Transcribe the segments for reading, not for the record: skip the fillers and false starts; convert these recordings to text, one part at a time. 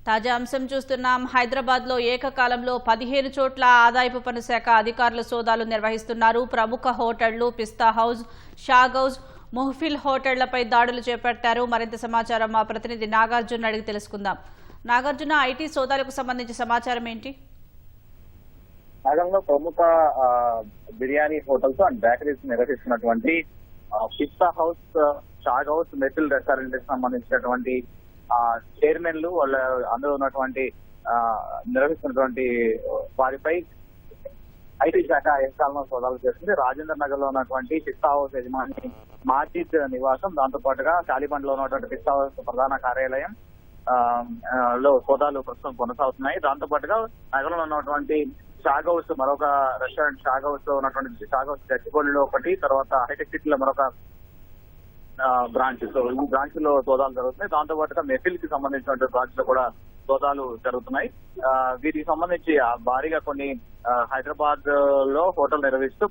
తాజా అంశం చూస్తున్నాం. హైదరాబాద్లో ఏకకాలంలో 15 చోట్ల ఆదాయపు పన్ను శాఖ అధికారులు సోదాలు నిర్వహిస్తున్నారు. ప్రముఖ హోటళ్లు, పిస్తా హౌస్, షాగ్ హౌస్, మొహఫిల్ హోటళ్లపై దాడులు చేపట్టారు. మరింత సమాచారం మా ప్రతినిధి నాగార్జున అడిగి తెలుసుకుందాం. నాగార్జున, ఐటీ సోదాలకు సంబంధించి సమాచారం ఏంటి? నగరంలో ప్రముఖ బిర్యానీ హోటల్స్ అండ్ బేకరీస్ నిర్వహిస్తున్నటువంటి పిస్తా హౌస్, షాగ్ హౌస్, మెటిల్ రెస్టారెంట్ కి సంబంధించినటువంటి చైర్మన్లు వాళ్ళ అందులో ఉన్నటువంటి నిర్వహిస్తున్నటువంటి వారిపై ఐటీ శాఖ ఏకకాలంలో సోదాలు చేస్తుంది. రాజేంద్ర నగర్ లో ఉన్నటువంటి పిస్తా హౌస్ యజమాని మాజిద్ నివాసం, దాంతో పాటుగా కాలిబండ్ లో ఉన్నటువంటి పిస్తా హౌస్ ప్రధాన కార్యాలయం లో సోదాలు ప్రస్తుతం కొనసాగుతున్నాయి. దాంతో పాటుగా నగరంలో ఉన్నటువంటి షాగ్ హౌస్, మరొక రెస్టారెంట్ షాగ్ హౌస్ లో ఉన్నటువంటి షాగ్ హౌస్ గచ్చిబౌలిలో ఒకటి, తర్వాత హైటెక్ సిటీలో మరొక బ్రాంచ్. సో ఈ బ్రాంచ్ లో సోదాలు జరుగుతున్నాయి. దాంతో పాటుగా మెఫిల్ కి సంబంధించినటువంటి బ్రాంచ్ లో కూడా సోదాలు జరుగుతున్నాయి. వీటికి సంబంధించి భారీగా కొన్ని హైదరాబాద్ లో హోటల్ నిర్వహిస్తూ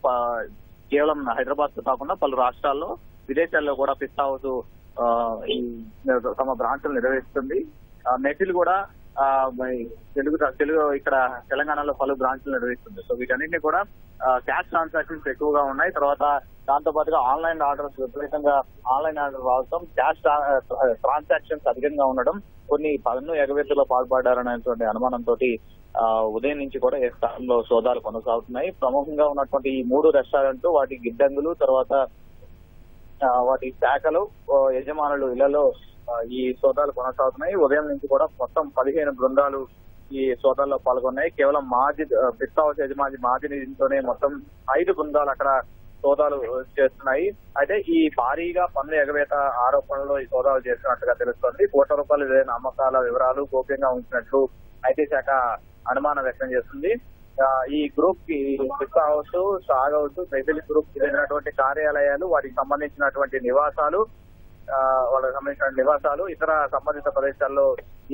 కేవలం హైదరాబాద్ తో కాకుండా పలు రాష్ట్రాల్లో, విదేశాల్లో కూడా పిస్తా హౌస్ తమ బ్రాంచ్లు నిర్వహిస్తుంది. మెఫిల్ కూడా తెలుగు ఇక్కడ తెలంగాణలో పలు బ్రాంచ్లు నిర్వహిస్తుంది. సో వీటన్నింటినీ కూడా క్యాష్ ట్రాన్సాక్షన్స్ ఎక్కువగా ఉన్నాయి. తర్వాత దాంతో పాటుగా ఆన్లైన్ ఆర్డర్స్ విపరీతంగా ఆన్లైన్ ఆర్డర్ రావడం, క్యాష్ ట్రాన్సాక్షన్స్ అధికంగా ఉండడం, కొన్ని పన్ను ఎగవేతలో పాల్పడ్డారనేటువంటి అనుమానంతో ఉదయం నుంచి కూడా ఈ స్థానంలో సోదాలు కొనసాగుతున్నాయి. ప్రముఖంగా ఉన్నటువంటి ఈ 3 రెస్టారెంట్లు, వాటి గిడ్డంగులు, తర్వాత వాటి శాఖలు, యజమానులు ఇళ్లలో ఈ సోదాలు కొనసాగుతున్నాయి. ఉదయం నుంచి కూడా మొత్తం 15 బృందాలు ఈ సోదాల్లో పాల్గొన్నాయి. కేవలం మాజిద్ పిస్తా హౌస్ యజమాని మాజిద్ ఇంట్లోనే మొత్తం 5 బృందాలు అక్కడ సోదాలు చేస్తున్నాయి. అయితే ఈ భారీగా పన్ను ఎగవేత ఆరోపణలో ఈ సోదాలు చేస్తున్నట్టుగా తెలుస్తోంది. కోట్ల రూపాయలు విలువైన అమ్మకాల వివరాలు గోప్యంగా ఉంచినట్లు ఐటీ శాఖ అనుమానం వ్యక్తం చేస్తుంది. ఈ గ్రూప్ కి పిస్తా హౌస్, షాగ్ హౌస్, మెఫిల్ గ్రూప్ కి చెందినటువంటి కార్యాలయాలు, వాటికి సంబంధించినటువంటి నివాసాలు, ఇతర సంబంధిత ప్రదేశాల్లో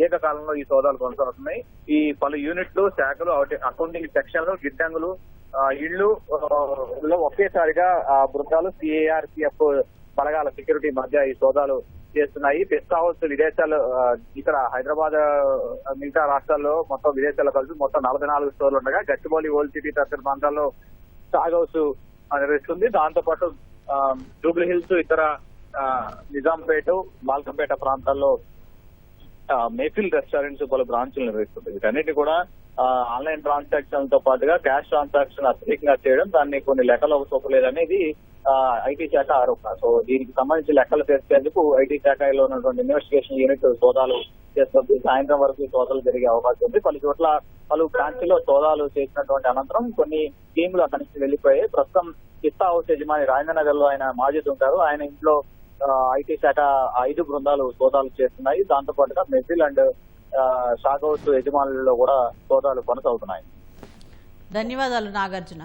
ఏకకాలంలో ఈ సోదాలు కొనసాగుతున్నాయి. ఈ పలు యూనిట్లు, శాఖలు, అకౌంటింగ్ సెక్షన్లు, గిడ్డంగులు, ఇళ్లు ఒకేసారిగా బృందాలు, సిఐఆర్పిఎఫ్ బలగాల సెక్యూరిటీ మధ్య ఈ సోదాలు చేస్తున్నాయి. పిస్తా హౌస్ విదేశాలు, ఇక్కడ హైదరాబాద్ మిగతా రాష్ట్రాల్లో మొత్తం విదేశాల్లో కలిసి మొత్తం 44 స్టోర్లు ఉండగా గచ్చిబౌలి, ఓల్డ్ సిటీ తదితర ప్రాంతాల్లో షాగ్ హౌస్ నిర్వహిస్తుంది. దాంతో పాటు జూబ్లీ హిల్స్, ఇతర నిజాంపేట, బాల్కంపేట ప్రాంతాల్లో మెఫిల్ రెస్టారెంట్స్ పలు బ్రాంచ్లు నిర్వహిస్తుంది. వీటన్నిటి కూడా ఆన్లైన్ ట్రాన్సాక్షన్ తో పాటుగా క్యాష్ ట్రాన్సాక్షన్ అత్యధికంగా చేయడం, దాన్ని కొన్ని లెక్కలు చూపలేదనేది ఐటీ శాఖ ఆరోపణ. సో దీనికి సంబంధించి లెక్కలు చేసేందుకు ఐటీ శాఖలో ఉన్నటువంటి ఇన్వెస్టిగేషన్ యూనిట్ సోదాలు చేస్తుంది. సాయంత్రం వరకు సోదాలు జరిగే అవకాశం ఉంది. పలు చోట్ల పలు బ్రాంచ్లో సోదాలు చేసినటువంటి అనంతరం కొన్ని టీంలు అక్కడి నుంచి వెళ్లిపోయాయి. ప్రస్తుతం పిస్తా హౌస్ యజమాని రాజేంద్ర నగర్ లో ఆయన మాజిద్ ఉంటారు. ఆయన ఇంట్లో ఐటీ శాఖ 5 బృందాలు సోదాలు చేస్తున్నాయి. దాంతో పాటుగా మెఫిల్ అండ్ షాగ్ హౌస్ యజమానులలో కూడా సోదాలు కొనసాగుతున్నాయి. ధన్యవాదాలు నాగార్జున.